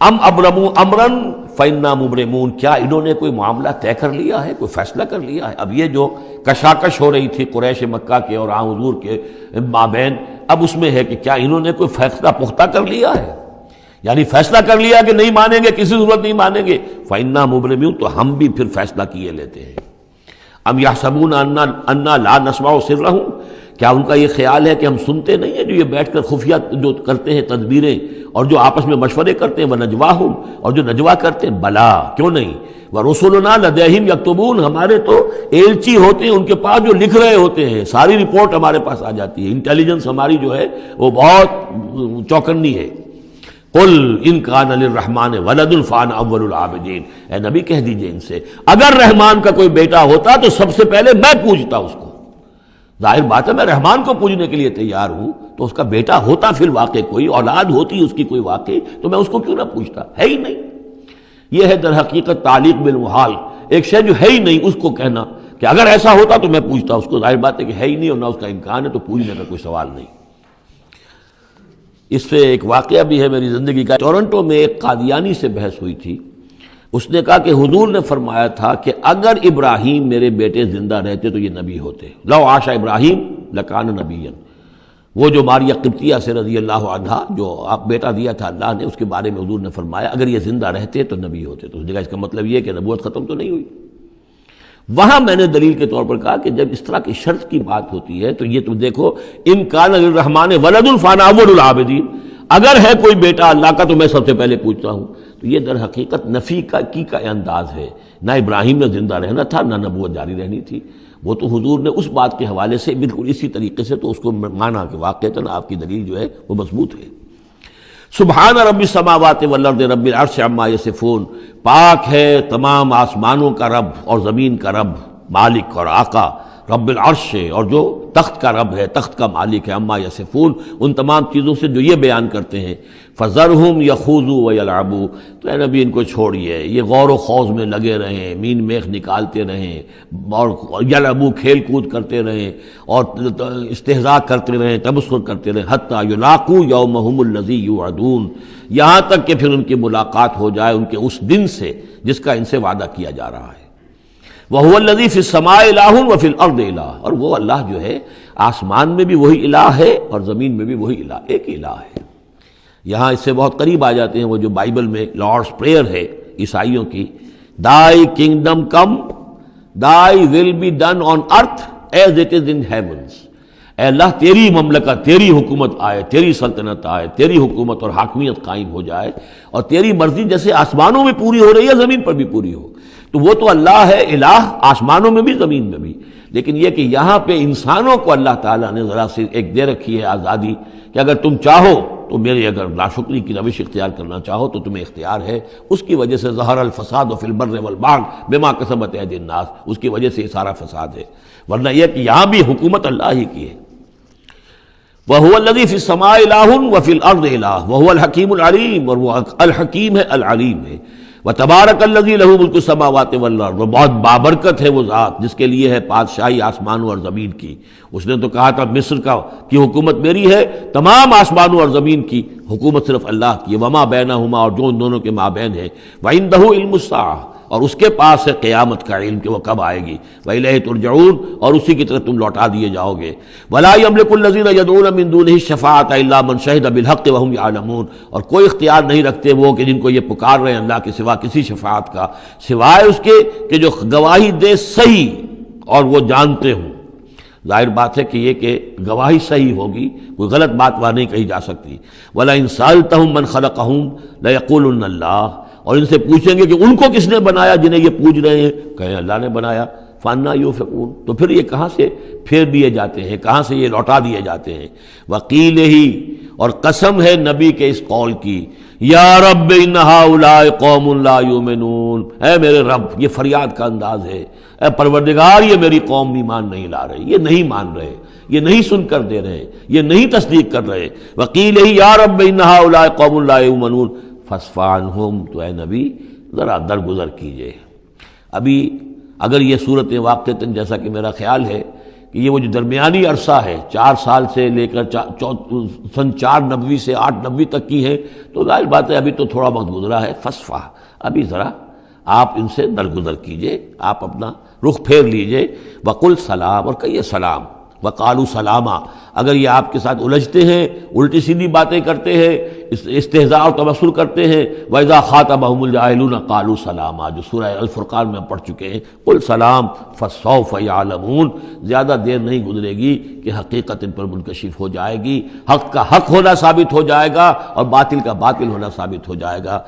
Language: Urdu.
ام ابرموا امرا فإنا مبرمون، کیا انہوں نے کوئی معاملہ طے کر لیا ہے، کوئی فیصلہ کر لیا ہے؟ اب یہ جو کشاکش ہو رہی تھی قریش مکہ کے اور آن حضور کے مابین، اب اس میں ہے کہ کیا انہوں نے کوئی فیصلہ پختہ کر لیا ہے، یعنی فیصلہ کر لیا کہ نہیں مانیں گے، کسی صورت نہیں مانیں گے، فإنا مبرمون، تو ہم بھی پھر فیصلہ کیے لیتے ہیں۔ ام یحسبون انا لا نسمع سرهم، کیا ان کا یہ خیال ہے کہ ہم سنتے نہیں ہیں جو یہ بیٹھ کر خفیہ جو کرتے ہیں تدبیریں اور جو آپس میں مشورے کرتے ہیں، وَنَجْوَاهُمْ، اور جو نجوا کرتے ہیں، بلا کیوں نہیں، وَرُسُلُنَا لَدَيْهِمْ يَكْتُبُونَ، ہمارے تو ایلچی ہوتے ہیں ان کے پاس جو لکھ رہے ہوتے ہیں، ساری رپورٹ ہمارے پاس آ جاتی ہے، انٹیلیجنس ہماری جو ہے وہ بہت چوکنی ہے۔ قل ان کان للرحمن ولد فانا اول العابدین، اے نبی کہہ دیجئے ان سے اگر رحمان کا کوئی بیٹا ہوتا تو سب سے پہلے میں پوجتا اس کو۔ ظاہر بات ہے میں رحمان کو پوجنے کے لیے تیار ہوں، تو اس کا بیٹا ہوتا فی الواقع کوئی اولاد ہوتی اس کی کوئی واقعی، تو میں اس کو کیوں نہ پوچھتا، ہے ہی نہیں۔ یہ ہے در حقیقت تعلیق بالمحال، ایک شے جو ہے ہی نہیں اس کو کہنا کہ اگر ایسا ہوتا تو میں پوچھتا اس کو۔ ظاہر بات ہے کہ ہے ہی نہیں اور نہ اس کا امکان ہے، تو پوجنے کا کوئی سوال نہیں۔ اس سے ایک واقعہ بھی ہے میری زندگی کا۔ ٹورنٹو میں ایک قادیانی سے بحث ہوئی تھی، اس نے کہا کہ حضور نے فرمایا تھا کہ اگر ابراہیم میرے بیٹے زندہ رہتے تو یہ نبی ہوتے، لو عاش ابراہیم لکان نبیا۔ وہ جو ماریہ قبطیہ سے رضی اللہ عنہا جو آپ بیٹا دیا تھا اللہ نے، اس کے بارے میں حضور نے فرمایا اگر یہ زندہ رہتے تو نبی ہوتے۔ تو اس نے کہا اس کا مطلب یہ کہ نبوت ختم تو نہیں ہوئی۔ وہاں میں نے دلیل کے طور پر کہا کہ جب اس طرح کی شرط کی بات ہوتی ہے تو یہ تم دیکھو، ان کان للرحمن ولد فانا اول العابدین، اگر ہے کوئی بیٹا اللہ کا تو میں سب سے پہلے پوچھتا ہوں۔ تو یہ در حقیقت نفی کا انداز ہے، نہ ابراہیم نے زندہ رہنا تھا نہ نبوت جاری رہنی تھی۔ وہ تو حضور نے اس بات کے حوالے سے بالکل اسی طریقے سے تو اس کو مانا کہ واقعتاً آپ کی دلیل جو ہے وہ مضبوط ہے۔ سبحان رب السماوات والارض رب العرش عما یصفون، پاک ہے تمام آسمانوں کا رب اور زمین کا رب، مالک اور آقا، رب العرش ہے اور جو تخت کا رب ہے، تخت کا مالک ہے، عما یصفون، ان تمام چیزوں سے جو یہ بیان کرتے ہیں۔ فذرہم یخوضوا ویلعبوا، تو اے نبی ان کو چھوڑیے، یہ غور و خوض میں لگے رہیں، مین میخ نکالتے رہیں اور یلعبوا کھیل کود کرتے رہیں اور استہزاء کرتے رہیں، تبصر کرتے رہیں، حتی یلاقوا یومہم الذی یوعدون، یہاں تک کہ پھر ان کی ملاقات ہو جائے ان کے اس دن سے جس کا ان سے وعدہ کیا جا رہا ہے۔ وَهُوَ الَّذِي فِي السَّمَاءِ إِلَٰهٌ وَفِي الْأَرْضِ إِلَٰهٌ، اور وہ اللہ جو ہے آسمان میں بھی وہی الہ ہے اور زمین میں بھی وہی الہ، ایک الہ ہے۔ یہاں اس سے بہت قریب آ جاتے ہیں وہ جو بائبل میں لارڈس پریئر ہے عیسائیوں کی، Thy kingdom come, Thy will be done on earth as it is in heavens۔ اے اللہ تیری مملکت، تیری حکومت آئے، تیری سلطنت آئے، تیری حکومت اور حاکمیت قائم ہو جائے اور تیری مرضی جیسے آسمانوں میں پوری ہو رہی ہے زمین پر بھی پوری ہو۔ تو وہ تو اللہ ہے الہ، آسمانوں میں بھی زمین میں بھی، لیکن یہ کہ یہاں پہ انسانوں کو اللہ تعالیٰ نے ذرا سی ایک دے رکھی ہے آزادی کہ اگر تم چاہو تو میری اگر ناشکری کی روش اختیار کرنا چاہو تو تمہیں اختیار ہے۔ اس کی وجہ سے ظہر الفساد فی البر والبحر بما کسبت ایدی الناس، اس کی وجہ سے یہ سارا فساد ہے، ورنہ یہ کہ یہاں بھی حکومت اللہ ہی کی ہے۔ وَهُوَ الَّذِي فِي السَّمَاءِ إِلَٰهٌ وَفِي الْأَرْضِ إِلَٰهٌ وَهُوَ الْحَكِيمُ الْعَلِيمُ، اور وہ الحکیم ہے، العلیم ہے۔ وَتَبَارَكَ الَّذِي لَهُ مُلْكُ السَّمَاوَاتِ وَالْأَرْضِ، اور بہت بابرکت ہے وہ ذات جس کے لیے ہے بادشاہی آسمانوں اور زمین کی۔ اس نے تو کہا تھا مصر کی حکومت میری ہے، تمام آسمانوں اور زمین کی حکومت صرف اللہ کی ہے، وَمَا بَيْنَهُمَا، اور جو ان دونوں کے مابین ہے، وَعِندَهُ عِلْمُ السَّاعَةِ، اور اس کے پاس ہے قیامت کا علم کہ وہ کب آئے گی، وَإِلَيْهِ تُرْجَعُونَ، اور اسی کی طرف تم لوٹا دیے جاؤ گے۔ وَلَا يَمْلِكُ الَّذِينَ يَدْعُونَ مِن دُونِهِ الشَّفَاعَةَ إِلَّا مَنْ شَهِدَ بِالْحَقِّ وَهُمْ يَعْلَمُونَ، اور کوئی اختیار نہیں رکھتے وہ کہ جن کو یہ پکار رہے ہیں اللہ کے سوا کسی شفاعت کا، سوائے اس کے کہ جو گواہی دے صحیح اور وہ جانتے ہوں۔ ظاہر بات ہے کہ یہ کہ گواہی صحیح ہوگی، کوئی غلط بات وہاں نہیں کہی جا سکتی۔ وَلَئِن سَأَلْتَهُم مَّن خَلَقَهُم لَيَقُولُنَّ اللَّهُ، اور ان سے پوچھیں گے کہ ان کو کس نے بنایا جنہیں یہ پوچھ رہے ہیں، کہیں اللہ نے بنایا۔ فَأَنَّىٰ يُؤْفَكُونَ، تو پھر یہ کہاں سے پھیر دیے جاتے ہیں، کہاں سے یہ لوٹا دیے جاتے ہیں۔ وَقِيلِهِ، اور قسم ہے نبی کے اس قول کی، یا رب ان ہؤلاء قوم لا یؤمنون، اے میرے رب، یہ فریاد کا انداز ہے، اے پروردگار یہ میری قوم ایمان نہیں لا رہی، یہ نہیں مان رہے، یہ نہیں سن کر دے رہے، یہ نہیں تصدیق کر رہے۔ وَقِيلِهِ یا رب ان ہؤلاء قوم لا یؤمنون فاصفح عنہم، تو اے نبی ذرا درگزر کیجئے۔ ابھی اگر یہ صورت واقعتاً جیسا کہ میرا خیال ہے کہ یہ وہ جو درمیانی عرصہ ہے 4 سال سے لے کر سن 490 سے 890 تک کی ہے، تو ظاہر بات ہے ابھی تو تھوڑا وقت گزرا ہے، فصفح، ابھی ذرا آپ ان سے درگزر کیجئے، آپ اپنا رخ پھیر لیجئے، وقل سلام، اور کہیے سلام، وقالوا سلاما، اگر یہ آپ کے ساتھ الجھتے ہیں، الٹی سیدھی باتیں کرتے ہیں، استہزاء اور تبصر کرتے ہیں، وَإِذَا خَاطَبَهُمُ الْجَاهِلُونَ قَالُوا سَلَامًا، جو سورہ الفرقان میں ہم پڑھ چکے ہیں، قل سلام فَسَوْفَ يَعْلَمُونَ، زیادہ دیر نہیں گزرے گی کہ حقیقت ان پر منکشف ہو جائے گی، حق کا حق ہونا ثابت ہو جائے گا اور باطل کا باطل ہونا ثابت ہو جائے گا۔